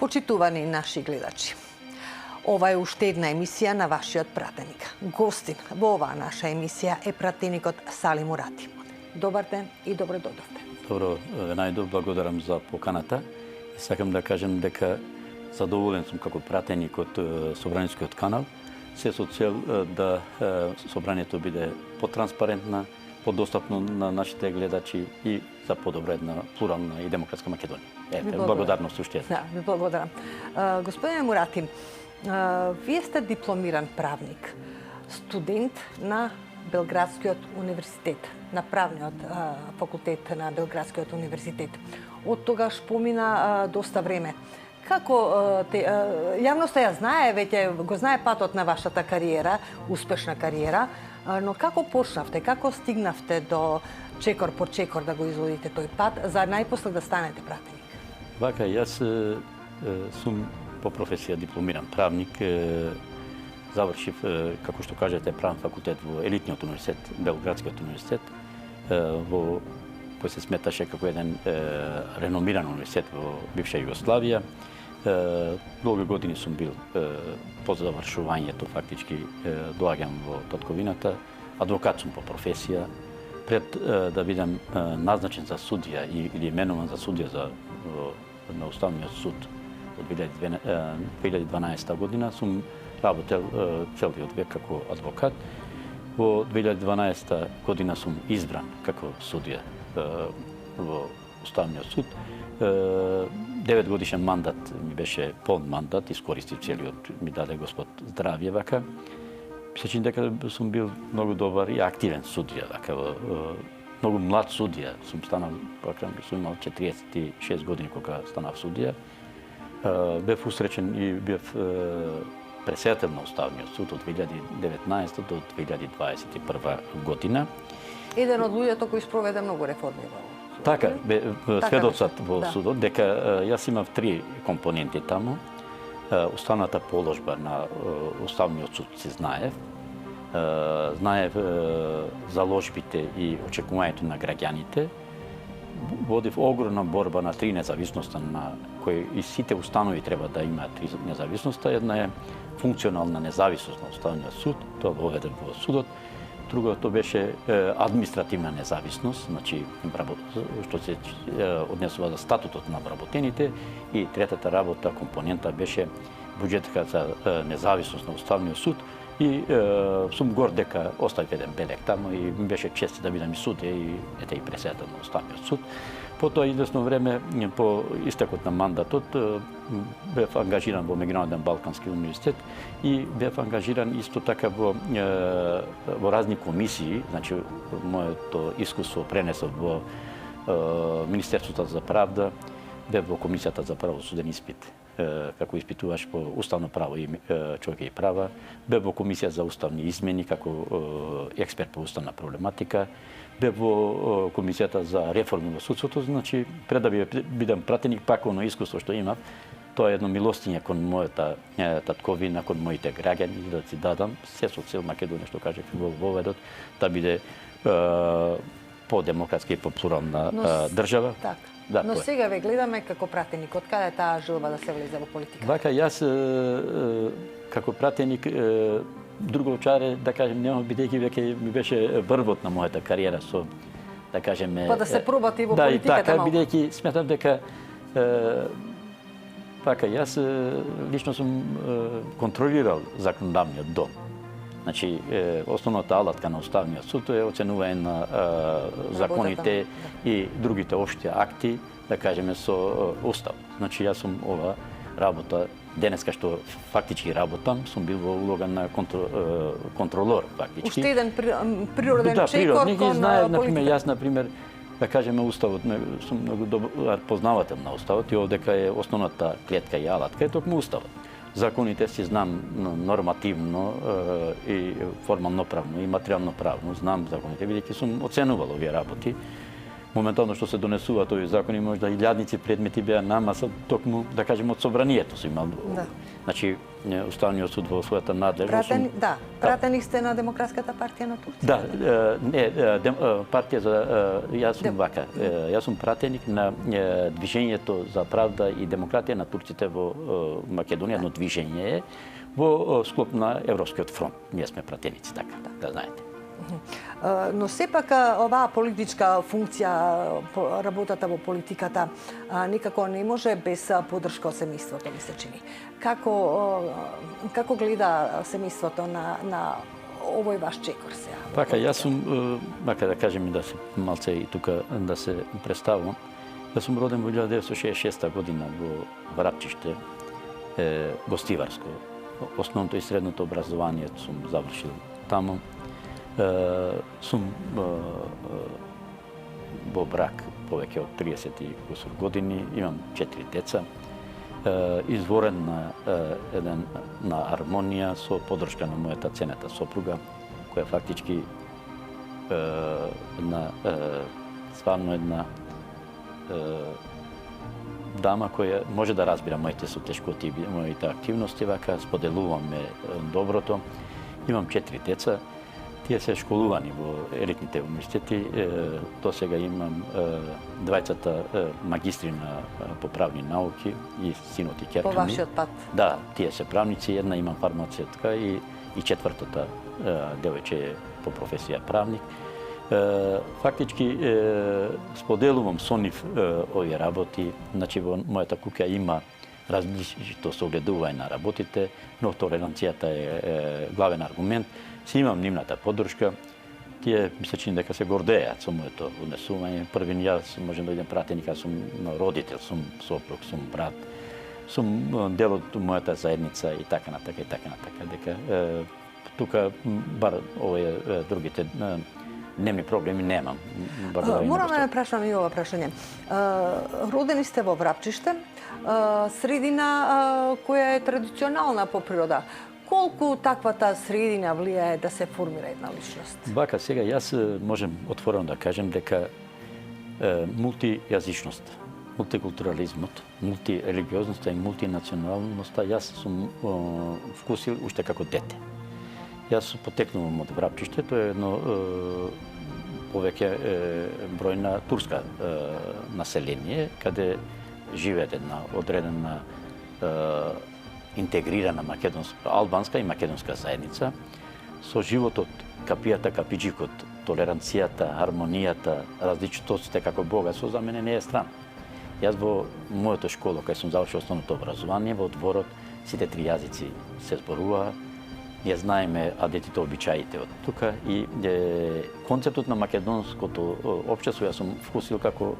Почитувани наши гледачи, ова е уште една емисија на вашиот пратеник. Гостин во оваа наша емисија е пратеникот Сали Мурати. Добар ден и добро додовте. Добро, најдо благодарам за поканата. Сакам да кажем дека задоволен сум како пратеник од Собранискиот канал, се со цел да собранието биде потранспарентна, подостапно на нашите гледачи и за подобра една плурална и демократска Македонија. Благодарност уште. Да, ви благодарам. Господине Мурати, вие сте дипломиран правник, студент на Белградскиот универзитет, на правниот факултет на Белградскиот универзитет. Од тогаш помина доста време. Како јавноста ја знае, веќе го знае патот на вашата кариера, успешна кариера, но како почнавте, како стигнавте до чекор по чекор да го изводите тој пат, за најпосле да станете пратеник? Вака, јас сум по професија дипломиран правник, завршив, како што кажете, правен факултет во елитниот универзитет, Белградскиот универзитет, кој се сметаше како еден реномиран универзитет во бивша Југославија. Долги години сум бил по завршувањето, фактички доаѓам во татковината, адвокат сум по професија. Пред да бидам назначен за судија или именуван за судија на Уставниот суд од 2012 година, сум работел целиот век како адвокат. Во 2012 година сум избран како судија во Уставниот суд. 9 годишен мандат ми беше полн мандат, искористив целиот, ми даде Господ здравје вака. Се чини дека сум бил многу добар и активен судија вака, многу млад судија. Сум станал, сум имал 46 години кога станав судија. Бев усречен и бев председател на Уставниот суд од 2019 до 2021 година. Еден од луѓето кои спроведе многу реформи во судот. Така, сведоцат во судот, дека јас имав 3 компоненти таму. Уставната положба на Уставниот суд се знаев. Знаев заложбите и очекувањето на граѓаните. Водив огромна борба на 3 независноста, на кои и сите установи треба да имаат 3 независноста. Една е функционална независност на Уставниот суд, тоа го воведен во судот. Другото беше административна независност, значи што се однесува за статутот на вработените, и третата работа, компонента беше буџетска за независност на Уставниот суд. И сум горд дека оставив еден белег таму и ми беше чест да бидам и судија и и председател на Уставниот суд. Потоа известно време, по истекот на мандатот, бев ангажиран во Меѓународен Балкански универзитет и бев ангажиран исто така во разни комисии, значи моето искуство пренесов во Министерството за правда, бев во Комисијата за правосуден испит, како испитуваш по уставно право и човекови права, бев во Комисија за уставни измени како експерт по уставна проблематика, бев во Комисијата за реформи во судството, значи пред да бидам пратеник, пак оно искуство што имав, тоа е едно милостиње кон мојата татковина, кон моите граѓани, да си дадам се со цел Македонија, што кажав во воведот, да биде по-демократска и по-плурална држава. Така. Да, но сега ве гледаме како пратеник. Од каде таа желба да се влезе во политика? Вака, јас како пратеник друговчаре, да кажем, нема, бидејќи веќе ми беше врвот на мојата кариера со, да кажеме... Па да се пробати во политиката така, малку. Бидејќи сметам дека вака, јас лично сум контролирал законодавниот дом. Значи, основната алатка на Уставниот суд е оценување на законите и другите општи акти, да кажеме, со Устав. Значи, јас сум ова работа, денеска што фактички работам, сум бил во улога на контролор, фактички. Уште еден природен чекор кон знаев, например, јас, например, да кажеме, Уставот, сум многу добар познавател на Уставот и овдека е основната клетка и алатка, е токму Уставот. Законите си знам нормативно и формално правно и материјално правно, знам законите, бидејќи сум оценувал овие работи. моментално што се донесуваат овие закони, можда илјадници предмети беа намаса токму, да кажеме, од собранието се имал. Да. Значи, Уставниот суд во својата надлежност. Пратени сте на Демократската партија на Турција. Да, партија за јас сум вака. Јас сум пратеник на движењето за правда и демократија на турците во Македонија, едно движење во склоп на Европскиот фронт. Ние сме пратеници, така, да знаете. Но сепак оваа политичка функција, работата во политиката никако не може без поддршка од семејството, ми се чини. Како гледа семејството на овој ваш чекор сега? Така, јас сум, мака да кажем да се малце и тука да се представам, јас сум роден во 1966 година во Врапчиште, гостиварско. Основното и средното образование сум завршил таму. Сум во брак повеќе од 30 и кусур години, имам 4 деца, изворен на армонија со поддршка на мојата цената сопруга, која фактички стварно една дама која може да разбира моите сотешкоти и моите активности, вака споделуваме доброто. Имам 4 деца. Тие се школувани во елитните универзитети. До сега имам двајцата магистри по правни науки и синот и ќерка ми. По вашиот пат? Да, тие се правници, една имам фармацевтка и четвртата девојче е по професија правник. Фактички споделувам со нив овие работи. Значи во мојата куќа има различито согледување на работите, но толеранцијата е главен аргумент. Си имам нивната поддршка. Тие ми се чини дека се гордеат со моето однесување. Првин јас можем да бидам пратеник, аз сум родител, сум сопруг, сум брат, сум дел од мојата заедница и така натака. Дека тука бар овие другите дневни проблеми немам. Морам да ме прашам и ова прашање. Родени сте во Врапчиште, средина која е традиционална по природа. Колку таквата средина влијае да се формира една личност? Вака, сега јас можем отворено да кажем дека мултијазичноста, мултикултурализмот, мултирелигиозноста и мултинационалноста јас сум вкусил уште како дете. Јас потекнувам од Врапчиште, тоа е едно повеќе бројна турска население, каде живеат една одредена интегрирана албанска и македонска заедница, со животот, капијата, капиџикот, толеранцијата, хармонијата, различитостите како богатство за мене не е страна. Јас во моето школа, кај сум завршил основното образование, во дворот сите три јазици се зборуваа, ние знаеме адетите, обичаите од тука и концептот на македонското општество јас сум вкусил како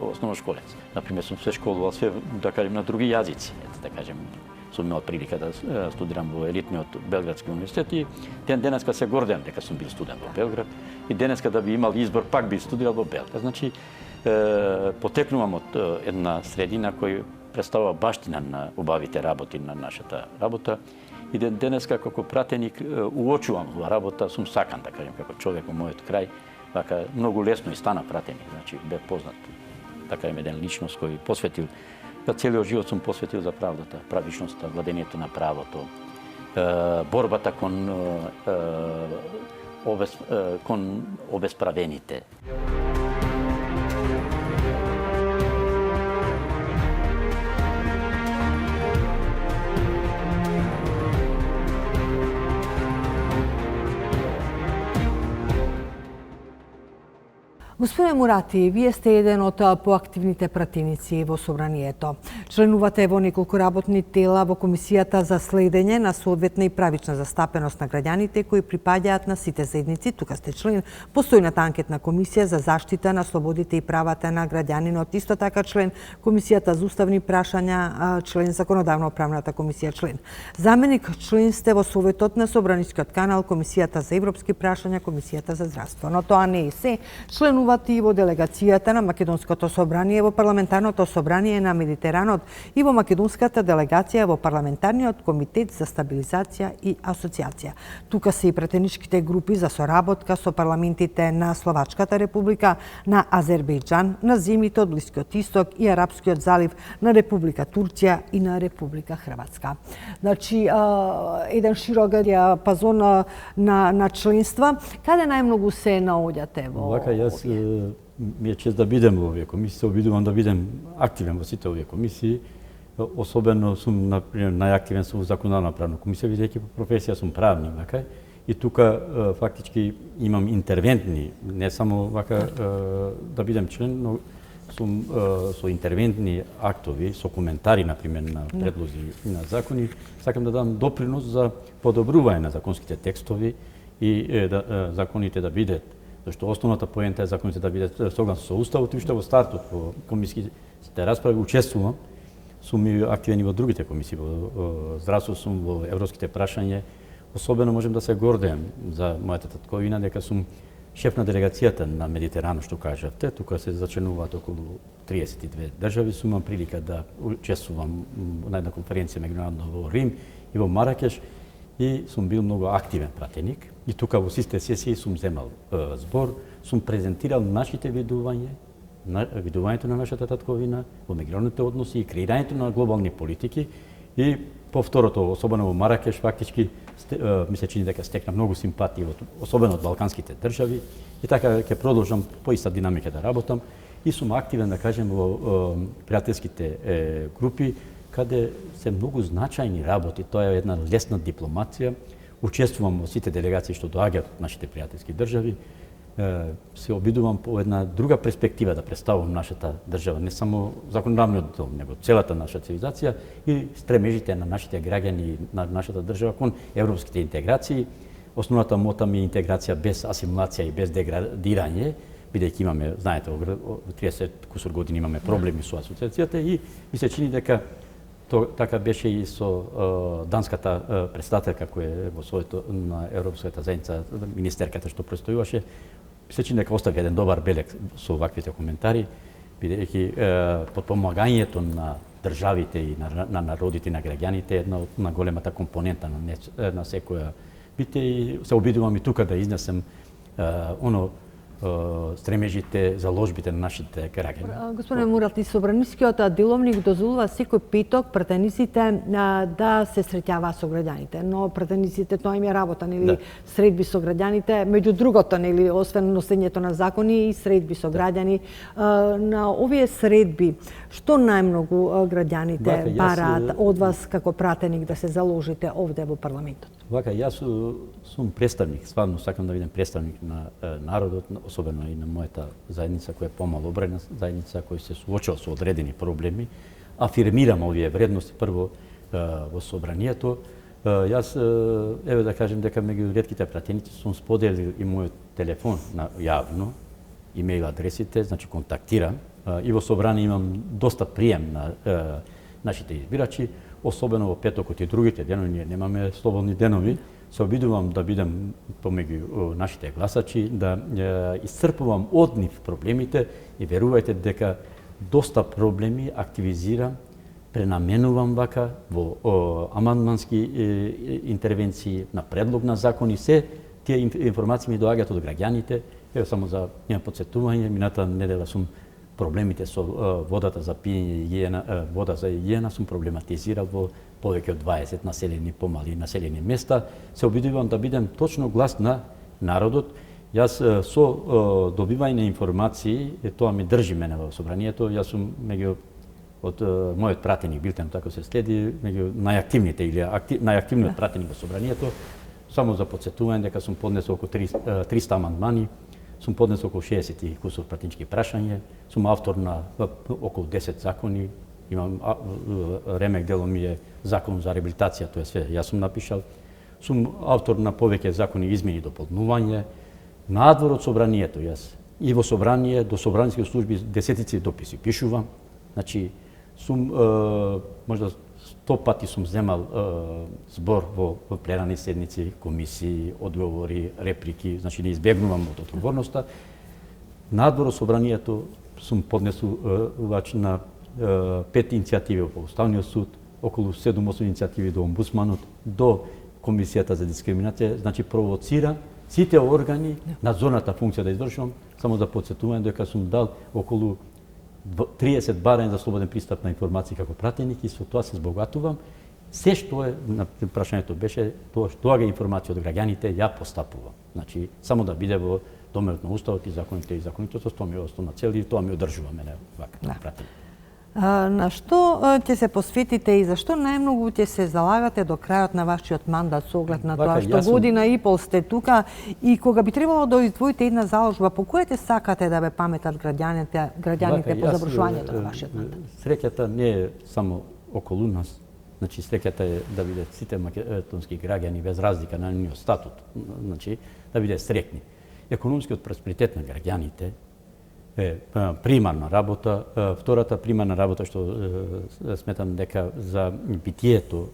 основношколец. Например, сум се школувал све, да кажем, на други јазици, да кажем, сум имал прилика да студирам во елитниот Белградски универзитет и денеска се гордеам дека сум бил студент во Белград и денеска да би имал избор пак би студирал во Белград. Значи, потекнувам од една средина која представува баштина на убавите работи на нашата работа и денеска како пратеник уочувам оваа работа, сум сакан, да кажем, како човек во мојот крај, така многу лесно и стана пратеник, значи бе познат, така еден личност кој посветил целиот живот сум посветил за правдата, правичноста, владењето на правото, борбата кон обесправените. Господине Мурати, вие сте еден од поактивните пратеници во собранието. Членувате во неколку работни тела во Комисијата за следење на соодветна и правична застапеност на граѓаните кои припаѓаат на сите заедници. Тука сте член постојната анкетна комисија за заштита на слободите и правата на граѓанинот. Исто така член Комисијата за уставни прашања, член Законодавно-правната комисија, член. Заменик член сте во Советот на Собранискиот канал, Комисијата за европски прашања, Комисијата за здравство. Но тоа не е се. Членувате и во делегацијата на Македонското собрание во Парламентарното собрание на Медитеранот, членот и во македонската делегација во парламентарниот комитет за стабилизација и асоциација. Тука се и пратеничките групи за соработка со парламентите на Словачката република, на Азербејџан, на земјите од Блискиот Исток и Арапскиот залив, на Република Турција и на Република Хрватска. Значи, еден широк диапазон на членства. Каде најмногу се наоѓате во? Вака, јас ми е чест да бидем во овие комисии, се обидувам да бидем активен во сите овие комисии. Особено сум, например, најактивен сум во законодавна правна комисија, бидејќи по професија сум правник, вака. И тука фактички имам интервентни, не само вака да бидем член, но сум со интервентни актови, со коментари, например, на предлози на закони, сакам да дам допринос за подобрување на законските текстови и законите да бидат, зашто основната поента е законите да бидат согласно со уставот и уште во стартот во комисиите расправи учествувам, сум и активен и во другите комисии, во здравство сум, во европските прашања. Особено можем да се гордеем за мојата татковина дека сум шеф на делегацијата на Медитеранот, што кажавте. Тука се зачленуваат околу 32 држави. Сум имам прилика да учествувам на една конференција меѓународна во Рим и во Маракеш и сум бил многу активен пратеник. И тука во сите сесии сум земал збор, сум презентирал нашите видувањето на нашата татковина во меѓународните односи и креирањето на глобални политики. И повторото, особено во Маракеш, фактички ми се чини дека стекна многу симпатии, особено од балканските држави. И така ќе продолжам по иста динамика да работам. И сум активен, да кажем, во пријателските групи, каде се многу значајни работи. Тоа е една лесна дипломација. Учествувам во сите делегации што доаѓаат од нашите пријателски држави. Се обидувам по една друга перспектива да представувам нашата држава, не само законодавниот дом, него целата наша цивилизација и стремежите на нашите граѓани на нашата држава кон европските интеграции. Основната мота ми е интеграција без асимилација и без деградирање, бидејќи имаме, знаете, 30 кусур години имаме проблеми со асоциацијата и ми се чини дека така беше и со данската председателка која е во своето на Европската заедница, министерката што престојуваше. Се чини дека остави еден добар белег со ваквите коментари, бидејќи подпомагањето на државите и на народите и на граѓаните е една од големата компонента на секоја бите и се обидувам и тука да изнесем стремежите, заложбите на нашите граѓани. Господине Мурати, Собранискиот деловник дозволува секој петок пратениците да се среќаваат со граѓаните, но пратениците тоа им е работа, нели, средби со граѓаните, меѓу другото, нели, освен носењето на закони и средби со граѓани. На овие средби, што најмногу граѓаните бараат од вас како пратеник да се заложите овде во парламентот? Вака, јас сум представник, стварно сакам да бидам представник на народот, особено и на мојата заедница која е помало обрена заедница, која се суочува со одредени проблеми. Афирмирам овие вредности прво во собранието. Јас, еве да кажем дека меѓу ретките пратеници сум споделил и мојот телефон јавно, имејл адресите, значи контактирам. И во собрание имам доста прием на нашите избирачи, особено во петокот и другите денови, ние немаме слободни денови. Се обидувам да бидам помеѓу нашите гласачи, да исцрпувам од нив проблемите и верувајте дека доста проблеми активизирам, пренаменувам вака во амандмански интервенции на предлог на закони. Се тие информации ми доаѓаат од граѓаните. Ево само за една подсетување, мината недела сум проблемите со водата за пиење, вода за јена сум проблематизирал во повеќе од 20 населени, помали населени места. Се обидувам да бидам точно глас на народот. Јас со добивање на информации, тоа ми држи мене во собранието, јас сум меѓу од мојот пратеник билтен, така се следи, меѓу најактивните или најактивниот пратеник во собранието. Само за подсетување дека сум поднесол околу 300 амандмани, сум поднесол околу 60 кусур пратенички прашања, сум автор на околу 10 закони, имам ремек дело ми е закон за реабилитација, тоа е све јас сум напишал. Сум автор на повеќе закони измени и дополнување. Надвор од собранието јас и во собрание до собрански служби десетици дописи пишувам. Значи сум можда 100 пати сум земал збор во пленарни седници, комисии, одговори, реплики, значи не избегнувам од одговорноста. Надвор од собранието сум поднесувач на 5 иницијативи во Уставниот суд, околу 7-8 иницијативи до омбудсманот, до Комисијата за дискриминација, значи провоцира сите органи надзорната функција да извршувам, само да подсетувам дека сум дал околу 30 барања за слободен пристап на информации како пратеник и со тоа се збогатувам. Се што е, на прашањето беше, тоа е информација од граѓаните, ја постапувам. Значи, само да биде во домерот на Уставот и законите и законитост, тоа ми е основна цел и тоа ми одржува мене вака пратеник. На што ќе се посветите и зашто најмногу ќе се залагате до крајот на вашиот мандат со оглед на тоа што година и пол сте тука и кога би требало да издвоите една заложба, по која ќе сакате да ве паметат граѓаните по завршувањето на вашиот мандат? Среќата не е само околу нас. Значи, среќата е да бидат сите македонски граѓани без разлика на нивниот статут, значи да бидат среќни. Економскиот просперитет на граѓаните е примарна работа. Втората примарна работа што сметам дека за битието,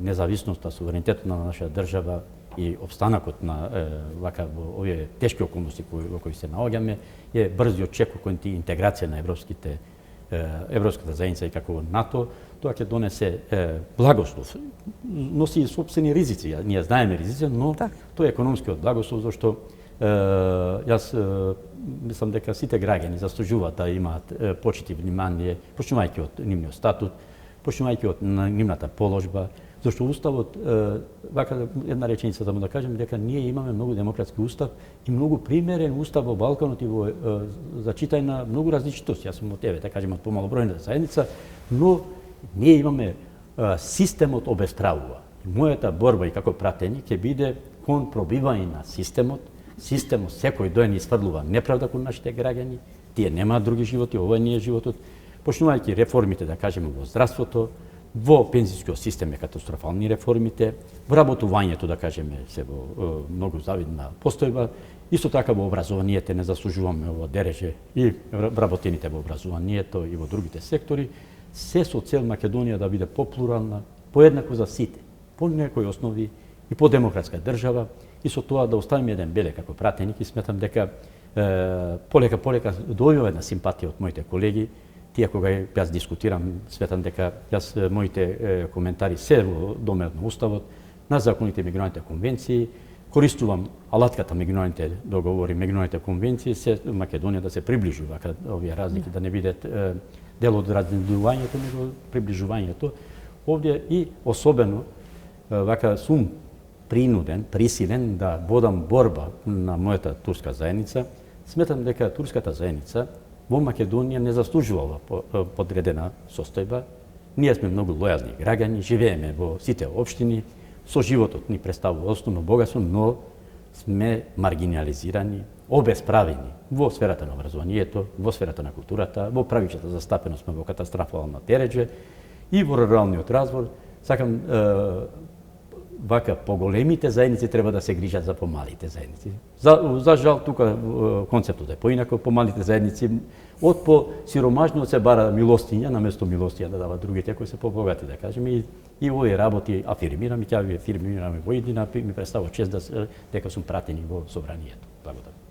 независноста, суверенитетот на нашата држава и обстанакот на вака во овие тешки околности во кои се наоѓаме е брзиот чек кон интеграција на Европската заедница и како НАТО. Тоа ќе донесе благослов. Носи и сопствени ризици. Ние знаеме ризици, но тоа е економскиот благослов, зашто јас мислам дека сите граѓани заслужуваат да имаат почит и внимание, почнувајќи од нивниот статут, почнувајќи од нивната положба, зашто Уставот, вака една реченица само да кажем, дека ние имаме многу демократски устав и многу примерен устав во Балканот и во зачитај на многу различитости. Јас сум од тебе, да кажем, од помалобројната заедница, но ние имаме системот обесправува. Мојата борба и како пратеник ќе биде кон пробивање на системот секој ден изврдлува неправда кон нашите граѓани, тие немаат други животи, ова не е животот. Почнувајќи реформите, да кажеме, во здравството, во пензискиот систем е катастрофални реформите, во работувањето, да кажеме, се во многу завидна постојба, исто така во образованието не заслужуваме во дереже и вработените во образованието и во другите сектори, се со цел Македонија да биде поплурална, поеднакво за сите, по некои основи и по демократска држава, и со тоа да оставиме еден белег како пратеник и сметам дека полека дојува една симпатија од моите колеги. Тие кога јас дискутирам, сметам дека моите коментари се во домерот на Уставот, на законите и меѓународните конвенции, користувам алатката меѓународните договори, меѓународните конвенции, се Македонија да се приближува кај овие разлики, да не бидат дел од раздвојувањето, него приближувањето. Овде и особено вака сум принуден, присилен да водам борба на мојата турска заедница. Сметам дека турската заедница во Македонија не заслужува подредена состојба. Ние сме многу лојални граѓани, живееме во сите општини, со животот ни представува основно богатство, но сме маргинализирани, обесправени во сферата на образованието, во сферата на културата, во правичната застапеност сме во катастрофална тереџе и во руралниот развој. Сакам вака поголемите заедници треба да се грижат за помалите заедници. За жал тука концептот е поинако, помалите заедници од по сиромашниот се бара милостиња, наместо милостиња да дава другите кои се побогати, да кажеме, и овие работи афирмирам и ќе ви афирмираме во иднина, ми представува чест дека сум пратени во собранието. Благодарам.